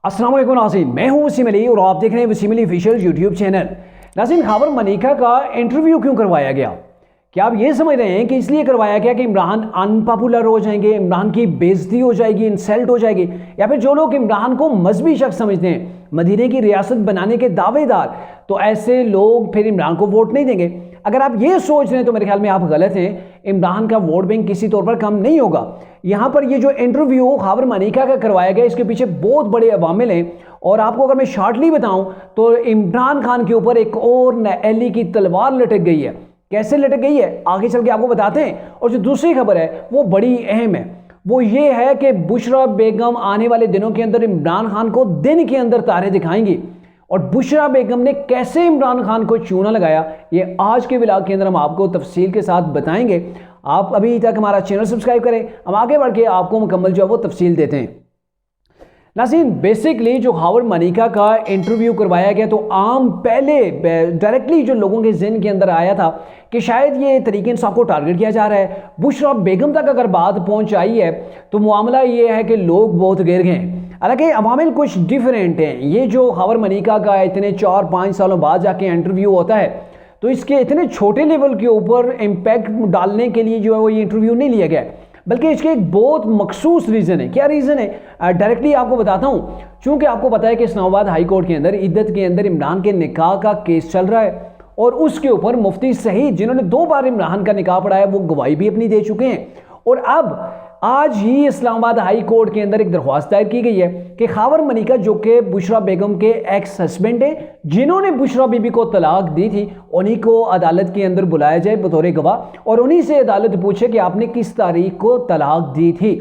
अस्सलाम वालेकुम नाज़रीन, मैं हूं वसीम अली और आप देख रहे हैं Waseem Ali official YouTube channel. नाज़रीन, खबर मलिका का इंटरव्यू क्यों करवाया गया? क्या आप ये समझ रहे हैं कि इसलिए करवाया गया कि इमरान अनपॉपुलर हो जाएंगे, इमरान की बेइज्जती हो जाएगी, इंसल्ट हो जाएगी, या फिर जो लोग इमरान को मजहबी शख्स समझते हैं, मदीने की रियासत बनाने के दावेदार, तो ऐसे लोग फिर इमरान को वोट नहीं देंगे? अगर आप ये सोच रहे हैं तो मेरे ख्याल में आप गलत हैं। इमरान का वोट बैंक किसी तौर पर कम नहीं होगा। यहाँ पर ये जो इंटरव्यू खबर मलिका का करवाया गया, इसके पीछे बहुत बड़े अवामिल हैं। और आपको अगर मैं शॉर्टली बताऊं तो इमरान खान के ऊपर एक और नैली की तलवार लटक गई है। कैसे लटक गई है आगे चल के आपको बताते हैं। और जो दूसरी खबर है वो बड़ी अहम है, वो ये है कि बुशरा बेगम आने वाले दिनों के अंदर इमरान खान को दिन के अंदर तारे दिखाएंगी। और बुशरा बेगम ने कैसे इमरान खान को चूना लगाया, ये आज के व्लॉग के अंदर हम आपको तफसील के साथ बताएंगे। आप अभी तक हमारा चैनल सब्सक्राइब करें, हम आगे बढ़ के आपको मुकम्मल जो है वो तफसील देते हैं। नाज़रीन, बेसिकली जो खबर मलिका का इंटरव्यू करवाया गया, तो आम पहले डायरेक्टली जो लोगों के जहन के अंदर आया था कि शायद ये तरीके इंसाफ को टारगेट किया जा रहा है। बुशरा बेगम तक अगर बात पहुंच आई है तो मामला ये है कि लोग बहुत गिर गए। हालांकि अवामिल कुछ डिफरेंट हैं। ये जो खबर मलिका का इतने 4-5 सालों बाद जाके इंटरव्यू होता है, तो इसके इतने छोटे लेवल के ऊपर इम्पैक्ट डालने के लिए जो है वो ये इंटरव्यू नहीं लिया गया, बल्कि इसके एक बहुत मखसूस रीज़न है। क्या रीज़न है डायरेक्टली आपको बताता हूँ। चूँकि आपको पता है कि इस्लामाबाद हाई कोर्ट के अंदर इद्दत के अंदर इमरान के निकाह का केस चल रहा है, और उसके ऊपर मुफ्ती सईद जिन्होंने 2 बार इमरान का निकाह पढ़ाया, वो गवाही भी अपनी दे चुके हैं। और अब आज ही इस्लामाबाद हाई कोर्ट के अंदर एक दरख्वास्त दायर की गई है कि खबर मलिका, जो कि बुशरा बेगम के एक्स हस्बैंड है, जिन्होंने बुशरा बीबी को तलाक दी थी, उन्हीं को अदालत के अंदर बुलाया जाए बतौर गवाह, और उन्हीं से अदालत पूछे कि आपने किस तारीख को तलाक दी थी।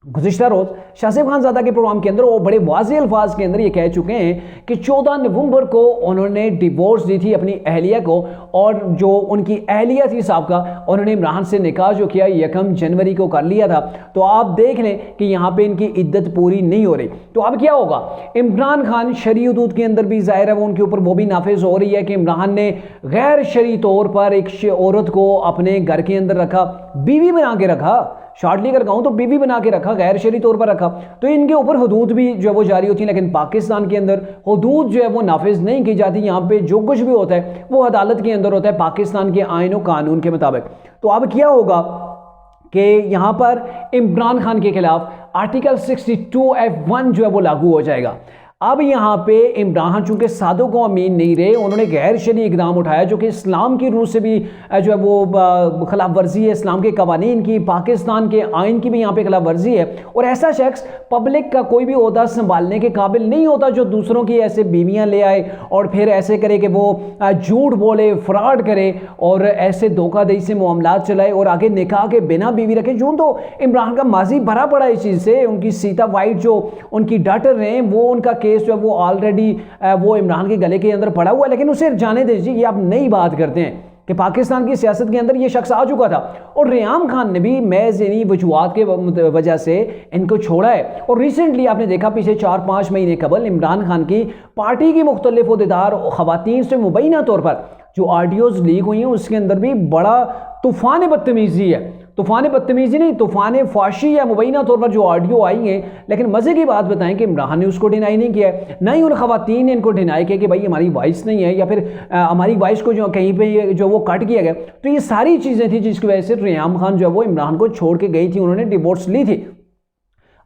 गुज़िश्ता रोज़ शासिफ खानज़ादा के प्रोग्राम के अंदर वो बड़े वाज़ेह अल्फाज के अंदर ये कह चुके हैं कि 14 नवंबर को उन्होंने डिवोर्स दी थी अपनी अहलिया को, और जो उनकी अहलिया थी साहबका, उन्होंने इमरान से निकाह जो किया 1 जनवरी को कर लिया था। तो आप देख लें कि यहाँ पे इनकी इद्दत पूरी नहीं हो रही। तो अब क्या होगा? इमरान खान शरई हुदूद के अंदर भी ज़ाहिर है वो उनके ऊपर वो भी नाफिज हो रही है कि इमरान ने गैर शरई तौर पर एक औरत को अपने घर के अंदर रखा, बीवी बना के रखा। शॉर्टली अगर कहूँ तो बीवी बना के रखा, गैर शरई तौर पर रखा। तो इनके ऊपर हुदूद भी जो है वो जारी होती है, लेकिन पाकिस्तान के अंदर हुदूद जो है वो नाफिज नहीं की जाती। यहाँ पे जो कुछ भी होता है वो अदालत के अंदर होता है पाकिस्तान के आईन और कानून के मुताबिक। तो अब क्या होगा कि यहाँ पर इमरान खान के खिलाफ आर्टिकल 62F1 जो है वो लागू हो जाएगा। अब यहाँ पे इमरान चूंकि सादों को अमीन नहीं रहे, उन्होंने गैर शरई इकदाम उठाया जो कि इस्लाम की रूह से भी जो है वो खिलाफ वर्जी है, इस्लाम के कवानीन की, पाकिस्तान के आइन की भी यहाँ पे खिलाफ वर्जी है। और ऐसा शख्स पब्लिक का कोई भी ओहदा संभालने के काबिल नहीं होता जो दूसरों की ऐसे बीवियाँ ले आए और फिर ऐसे करे कि वो झूठ बोले, फ्रॉड करे और ऐसे धोखाधड़ी से मामलात चलाए और आगे निकाह के बिना बीवी रखे। जो तो इमरान का माजी भरा पड़ा इस चीज़ से। उनकी सीता वाइट जो उनकी डॉटर रहे, वो उनका जो वो ऑलरेडी वो इमरान के गले के अंदर पड़ा हुआ है, लेकिन उसे जाने दीजिए। ये आप नई बात करते हैं कि पाकिस्तान की सियासत के अंदर ये शख्स आ चुका था, और रियाम खान ने भी महज इन्हीं वजूहात के वजह से इनको छोड़ा है। और रिसेंटली आपने देखा पिछले 4-5 महीने कबल इमरान खान की पार्टी की मुख्तलिफ ओहदेदार खवातीन से मुबैना तौर पर जो ऑडियोज लीक हुई हैं, उसके अंदर भी बड़ा तूफान बदतमीजी है। तूफान बदतमीजी नहीं, तूफान फाशी या मुबैना तौर पर जो ऑडियो आई हैं। लेकिन मज़े की बात बताएं कि इमरान ने उसको डिनाई नहीं किया, ना ही उन खवातीन ने इनको डिनाई किया कि भाई हमारी वॉइस नहीं है, या फिर हमारी वॉइस को जो कहीं पे जो वो कट किया गया। तो ये सारी चीज़ें थी जिसकी वजह से रियाम खान जो है वो इमरान को छोड़ के गई थी, उन्होंने डिवोर्स ली थी।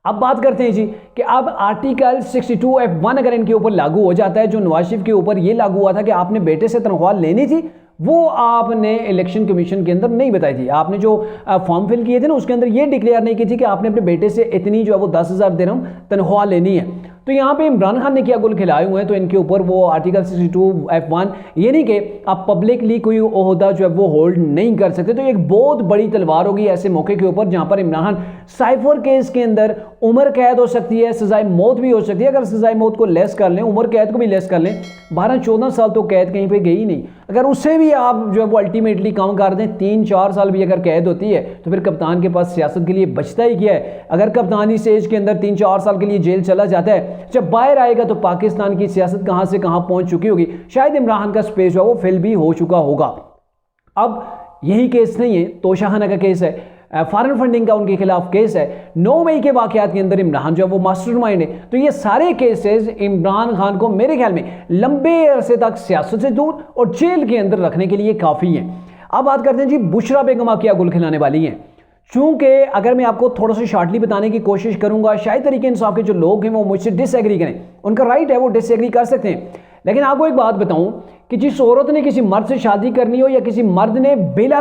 अब बात करते हैं जी कि अब आर्टिकल 62F1 अगर इनके ऊपर लागू हो जाता है, जो नवाज शरीफ के ऊपर ये लागू हुआ था कि आपने बेटे से तनख्वाह लेनी थी, वो आपने इलेक्शन कमीशन के अंदर नहीं बताई थी। आपने जो फॉर्म फिल किए थे ना, उसके अंदर ये डिक्लेयर नहीं की थी कि आपने अपने बेटे से इतनी जो है वो 10,000 दिरहम तनख्वाह लेनी है। तो यहाँ पे इमरान खान ने क्या गुल खिलाए हुए हैं, तो इनके ऊपर वो आर्टिकल 62F1, ये नहीं कि आप पब्लिकली कोई ओहदा जो है वो होल्ड नहीं कर सकते। तो एक बहुत बड़ी तलवार होगी ऐसे मौके के ऊपर जहाँ पर इमरान खान साइफर केस के अंदर उम्र कैद हो सकती है, सजाए मौत भी हो सकती है। अगर सजाए मौत को लेस कर लें, उम्र कैद को भी लेस कर लें, 12-14 साल तो कैद कहीं पे गई नहीं। अगर उससे भी आप जो है वो अल्टीमेटली कम कर दें, 3-4 साल भी अगर कैद होती है, तो फिर कप्तान के पास सियासत के लिए बचता ही क्या है? अगर कप्तानी स्टेज के अंदर 3-4 साल के लिए जेल चला जाता है, जब बाहर आएगा तो पाकिस्तान की सियासत कहां से कहां पहुंच चुकी होगी। शायद इमरान का स्पेस जो है वो फिल भी हो चुका होगा। अब यही केस नहीं है, तोशाखाना का केस है। फॉरेन फंडिंग का उनके खिलाफ केस है। 9 मई के वाकयात के अंदर इमरान जो है वो मास्टरमाइंड है। तो ये सारे केसेस इमरान खान को मेरे ख्याल में लंबे अरसे तक सियासत से दूर और जेल के अंदर रखने के लिए काफ़ी हैं। अब बात करते हैं जी बुशरा बेगम आप क्या गुल खिलाने वाली हैं। चूंकि अगर मैं आपको थोड़ा सा शॉर्टली बताने की कोशिश करूंगा, शायद तरीके इंसाफ के जो लोग हैं वो मुझसे डिसएग्री करें, उनका राइट है, वो डिसएग्री कर सकते हैं। लेकिन आपको एक बात बताऊं कि जिस औरत ने किसी मर्द से शादी करनी हो या किसी मर्द ने बिला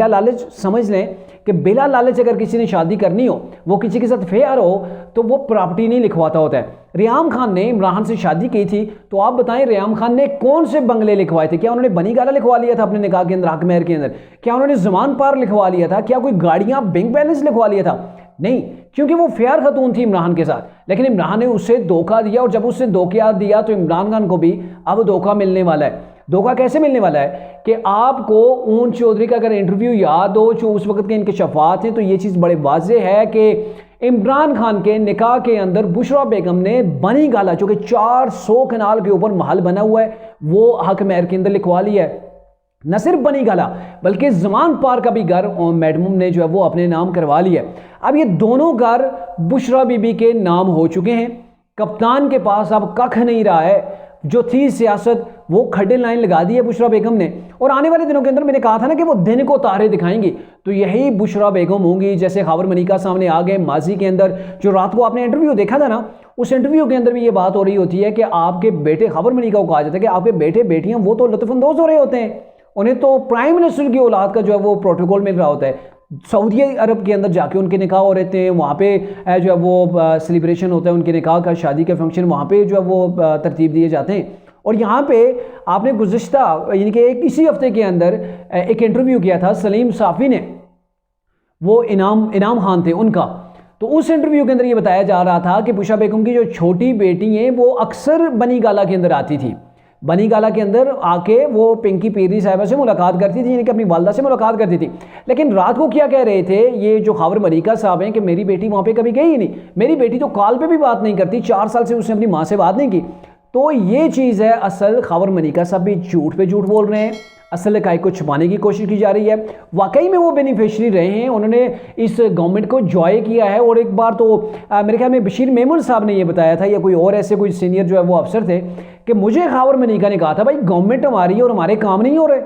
लालच समझ लें कि बिला लालच अगर किसी ने शादी करनी हो, वो किसी के साथ फेयर हो, तो वो प्रॉपर्टी नहीं लिखवाता होता है। रियाम खान ने इमरान से शादी की थी, तो आप बताएं रियाम खान ने कौन से बंगले लिखवाए थे? क्या उन्होंने बनी गाला लिखवा लिया था अपने निकाह के अंदर, हक महर के अंदर? क्या उन्होंने जमान पार लिखवा लिया था? क्या कोई गाड़ियां बैंक बैलेंस लिखवा लिया था? नहीं, क्योंकि वो फेयर खतून थी इमरान के साथ। लेकिन इमरान ने उससे धोखा दिया, और जब उससे धोखा दिया तो इमरान खान को भी अब धोखा मिलने वाला है। धोखा कैसे मिलने वाला है कि आपको ऊन चौधरी का अगर इंटरव्यू याद हो, जो उस वक्त के इनके शफात हैं, तो ये चीज़ बड़े वाजे है कि इमरान खान के निकाह के अंदर बुशरा बेगम ने बनी गाला, जो कि 400 कनाल के ऊपर महल बना हुआ है, वो हक महर के अंदर लिखवा लिया है। न सिर्फ बनी गाला बल्कि जमान पार का भी घर मैडम ने जो है वो अपने नाम करवा लिया। अब ये दोनों घर बुशरा बीबी के नाम हो चुके हैं। कप्तान के पास अब कख नहीं रहा है, जो थी सियासत वो खड्डे लाइन लगा दी है बुशरा बेगम ने। और आने वाले दिनों के अंदर मैंने कहा था ना कि वो दिन को तारे दिखाएंगी, तो यही बुशरा बेगम होंगी। जैसे खबर मलिका सामने आ गए माजी के अंदर, जो रात को आपने इंटरव्यू देखा था ना, उस इंटरव्यू के अंदर भी ये बात हो रही होती है कि आपके बेटे, खबर मलिका को कहा जाता है कि आपके बेटे बेटियां वो तो लुत्फअंदोज हो रहे होते हैं, उन्हें तो प्राइम मिनिस्टर की औलाद का जो है वो प्रोटोकॉल मिल रहा होता है। सऊदी अरब के अंदर जाके उनके निकाह हो रहे थे, वहाँ पे जो है वो सेलिब्रेशन होता है उनके निकाह का, शादी का फंक्शन वहाँ पे जो है वो तरतीब दिए जाते हैं। और यहाँ पे आपने गुज़िश्ता यानी कि इसी हफ्ते के अंदर एक इंटरव्यू किया था सलीम साफ़ी ने, वो इनाम खान थे उनका। तो उस इंटरव्यू के अंदर ये बताया जा रहा था कि बुशरा बेगम की जो छोटी बेटी हैं वो अक्सर बनी गाला के अंदर आती थी। बनी गाला के अंदर आके वो पिंकी पीरी साहिबा से मुलाकात करती थी, यानी कि अपनी वालदा से मुलाकात करती थी। लेकिन रात को क्या कह रहे थे ये जो खबर मलिका साहब हैं कि मेरी बेटी वहाँ पे कभी गई ही नहीं, मेरी बेटी तो कॉल पे भी बात नहीं करती, 4 साल से उसने अपनी माँ से बात नहीं की। तो ये चीज़ है, असल खबर मलिका साहब भी झूठ पे झूठ बोल रहे हैं, असल हक़ाइक़ को छुपाने की कोशिश की जा रही है। वाकई में वो बेनिफिशरी रहे हैं, उन्होंने इस गवर्नमेंट को जॉय किया है। और एक बार तो मेरे ख्याल में बशीर मेमन साहब ने ये बताया था, या कोई और ऐसे कोई सीनियर जो है वो अफसर थे, कि मुझे खबर मलिका ने कहा था भाई गवर्नमेंट हमारी है और हमारे काम नहीं हो रहे।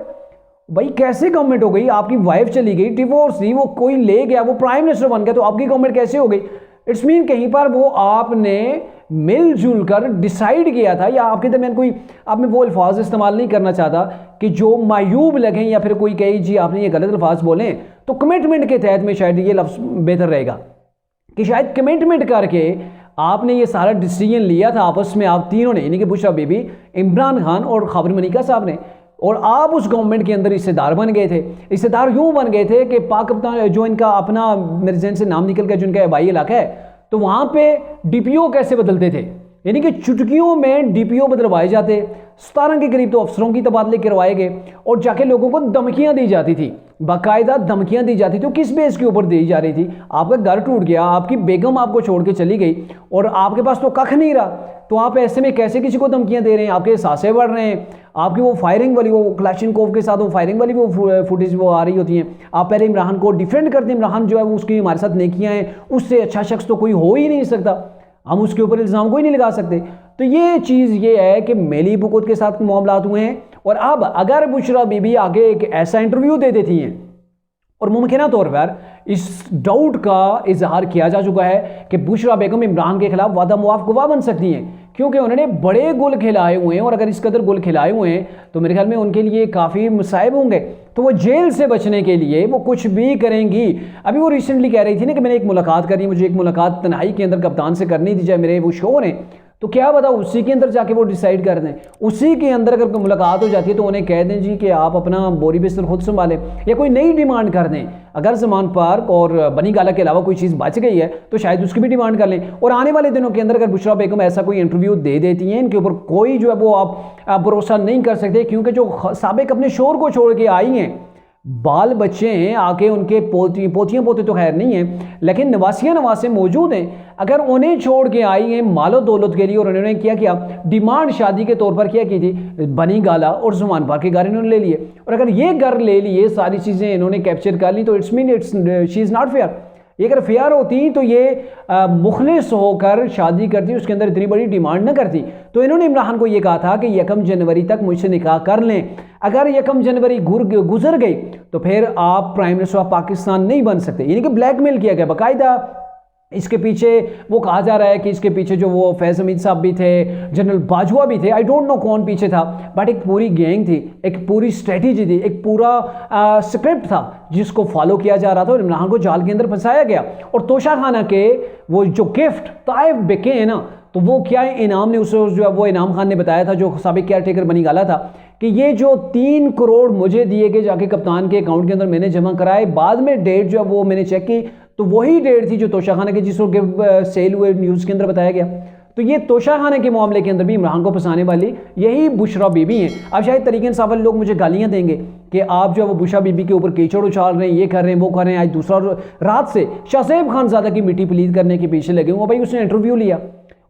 भाई कैसे गवर्नमेंट हो गई? आपकी वाइफ चली गई, डिवोर्स दी, वो कोई ले गया, वो प्राइम मिनिस्टर बन गया, तो आपकी गवर्नमेंट कैसे हो गई? इट्स मीन कहीं पर वो आपने मिलजुल कर डिसाइड किया था, या आपके दरमियान कोई, आप में वो अल्फाज इस्तेमाल नहीं करना चाहता कि जो मायूब लगें या फिर कोई कहे जी आपने ये गलत अल्फाज बोले, तो कमिटमेंट के तहत में शायद ये लफ्ज़ बेहतर रहेगा कि शायद कमिटमेंट करके आपने ये सारा डिसीजन लिया था आपस में, आप तीनों ने, यानी कि बुशरा बीबी, इमरान खान और खबर मलिका साहब ने, और आप उस गवर्नमेंट के अंदर हिस्सेदार बन गए थे। हिस्सेदार यूँ बन गए थे कि पाक जो इनका अपना, मेरे जहन से नाम निकल गया, जो इनका आबाई इलाका है, तो वहाँ पे डीपीओ कैसे बदलते थे, यानी कि चुटकियों में डीपीओ बदलवाए जाते, 17 के करीब तो अफसरों की तबादले करवाए गए, और जाके लोगों को धमकियाँ दी जाती थी, बाकायदा धमकियाँ दी जाती थी। किस बेस के ऊपर दी जा रही थी? आपका घर टूट गया, आपकी बेगम आपको छोड़ के चली गई, और आपके पास तो कख नहीं रहा, तो आप ऐसे में कैसे किसी को धमकियाँ दे रहे हैं? आपके सांसें बढ़ रहे हैं, आपकी वो फायरिंग वाली, वो क्लाशनकोव के साथ वो फायरिंग वाली वो फुटेज वो आ रही होती हैं। आप पहले इमरान को डिफेंड करते हैं, इमरान जो है वो उसकी हमारे साथ नेकियां हैं, उससे अच्छा शख्स तो कोई हो ही नहीं सकता, हम उसके ऊपर इल्ज़ाम कोई नहीं लगा सकते। तो ये चीज़ ये है कि मेली बुकुत के साथ मामला हुए हैं। और अब अगर बुशरा बीबी आगे एक ऐसा इंटरव्यू दे देती हैं, और मुमकिन तौर पर इस डाउट का इजहार किया जा चुका है कि बुशरा बेगम इमरान के खिलाफ वादा मुआफ गवाह बन सकती हैं, क्योंकि उन्होंने बड़े गुल खिलाए हुए हैं, और अगर इस कदर गुल खिलाए हुए हैं तो मेरे ख्याल में उनके लिए काफ़ी मुसाइब होंगे। तो वो जेल से बचने के लिए वो कुछ भी करेंगी। अभी वो रिसेंटली कह रही थी ना कि मैंने एक मुलाकात करी, मुझे एक मुलाकात तन्हाई के अंदर कप्तान से करनी थी, चाहे मेरे वो शो ने, तो क्या पता उसी के अंदर जाके वो डिसाइड कर दें, उसी के अंदर अगर मुलाकात हो जाती है तो उन्हें कह दें जी कि आप अपना बोरी बिस्तर खुद संभालें, या कोई नई डिमांड कर दें। अगर जमान पार्क और बनी गाला के अलावा कोई चीज़ बच गई है तो शायद उसकी भी डिमांड कर लें। और आने वाले दिनों के अंदर अगर बुशरा बेगम ऐसा कोई इंटरव्यू दे देती हैं, इनके ऊपर कोई जो है वो आप भरोसा नहीं कर सकते, क्योंकि जो साबिक अपने शोर को छोड़ के आई हैं, बाल बच्चे हैं, आके उनके पोतियाँ पोते तो खैर नहीं हैं, लेकिन नवासियाँ नवासे मौजूद हैं। अगर उन्हें छोड़ के आई हैं मालो दौलत के लिए, और उन्होंने क्या डिमांड शादी के तौर पर क्या की थी, बनी गाला और जुमान पार्क के घर इन्होंने ले लिए, और अगर ये घर ले लिए, सारी चीज़ें इन्होंने कैप्चर कर ली, तो it's mean she is not fair. ये अगर फेयर होती तो ये मुखलिस होकर शादी करती, उसके अंदर इतनी बड़ी डिमांड न करती। तो इन्होंने इमरान को ये कहा था कि 1 जनवरी तक मुझसे निकाह कर लें, अगर 1 जनवरी गुजर गई तो फिर आप प्राइम मिनिस्टर ऑफ पाकिस्तान नहीं बन सकते। यानी कि ब्लैकमेल किया गया बाकायदा। इसके पीछे वो कहा जा रहा है कि इसके पीछे जो वो फैज़ हमीद साहब भी थे, जनरल बाजवा भी थे, आई डोंट नो कौन पीछे था, बट एक पूरी गैंग थी, एक पूरी स्ट्रेटजी थी, एक पूरा स्क्रिप्ट था जिसको फॉलो किया जा रहा था, और इमरान को जाल के अंदर फंसाया गया। और तोशा खाना के वो जो गिफ्ट ताइफ बिके हैं ना, तो वो क्या है, इनाम ने उसे जो है वो इनाम खान ने बताया था, जो साबिक केयर टेकर बनी गाला था, कि ये जो 3 करोड़ मुझे दिए गए जाके कप्तान के अकाउंट के अंदर मैंने जमा कराए, बाद में डेट जो है वो मैंने चेक की तो वही डेट थी जो तोशा खाना के जिसको गिफ्ट सेल हुए न्यूज़ के अंदर बताया गया। तो ये तोशा खाना के मामले के अंदर भी इमरान को फंसाने वाली यही बुशरा बीबी हैं। अब शायद तरीके इंसाफ वाले लोग मुझे गालियां देंगे कि आप जो है वो बुशरा बीबी के ऊपर कीचड़ उछाल रहे हैं, ये कर रहे हैं, वो कर रहे हैं। आज दूसरा रात से शाहज़ेब खानज़ादा की मिट्टी प्लीज करने के पीछे लगे हुए। भाई उसने इंटरव्यू लिया,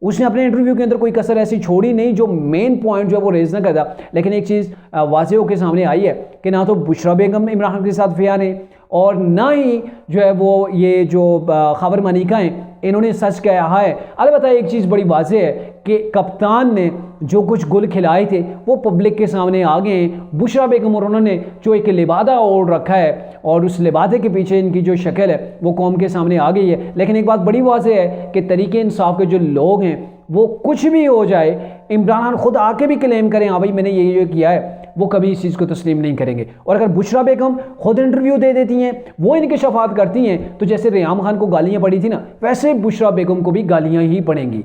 उसने अपने इंटरव्यू के अंदर कोई कसर ऐसी छोड़ी नहीं जो मेन पॉइंट जो है वो रेज ना करता। लेकिन एक चीज़ वाज़ेह होकर सामने आई है कि ना तो बुशरा बेगम इमरान के साथ फेयर है, और ना ही जो है वो ये जो खबर मनीका हैं इन्होंने सच कहा है। अलबत्ता एक चीज़ बड़ी वाज़ेह है कि कप्तान ने जो कुछ गुल खिलाए थे वो पब्लिक के सामने आ गए हैं। बुशरा बेगम और उन्होंने जो एक लिबादा ओढ़ रखा है, और उस लिबादे के पीछे इनकी जो शक्ल है वो कौम के सामने आ गई है। लेकिन एक बात बड़ी वाज़ेह है कि तरीके इंसाफ के जो लोग हैं वो कुछ भी हो जाए, इमरान खान खुद आके भी क्लेम करें हाँ भाई मैंने ये किया है, वो कभी इस चीज़ को तस्लीम नहीं करेंगे। और अगर बुशरा बेगम खुद इंटरव्यू दे देती हैं, वो इनके शफात करती हैं, तो जैसे रियाम खान को गालियाँ पड़ी थी ना, वैसे बुशरा बेगम को भी गालियाँ ही पड़ेंगी।